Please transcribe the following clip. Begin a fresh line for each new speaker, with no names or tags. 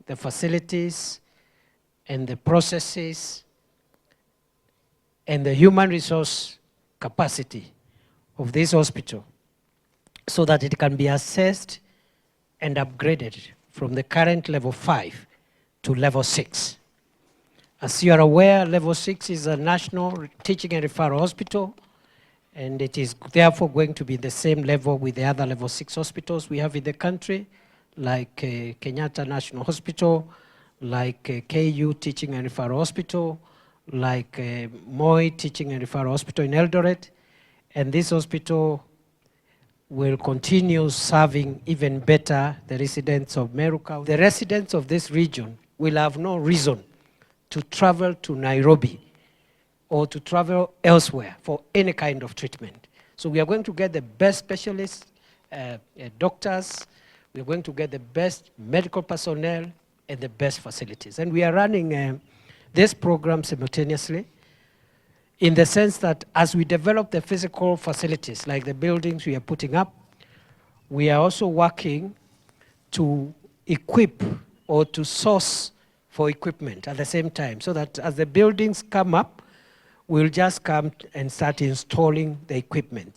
the facilities and the processes and the human resource capacity of this hospital so that it can be assessed and upgraded from the current level 5 to level 6. As you are aware, level 6 is a national teaching and referral hospital, and it is therefore going to be the same level with the other level 6 hospitals we have in the country, like Kenyatta National Hospital, like KU Teaching and Referral Hospital, like Moi Teaching and Referral Hospital in Eldoret, and this hospital will continue serving even better the residents of Meru County. The residents of this region will have no reason to travel to Nairobi or to travel elsewhere for any kind of treatment. So we are going to get the best specialists, doctors, we are going to get the best medical personnel and the best facilities. And we are running this program simultaneously in the sense that as we develop the physical facilities, like the buildings we are putting up, we are also working to equip or to source for equipment at the same time, so that as the buildings come up, we'll just come and start installing the equipment.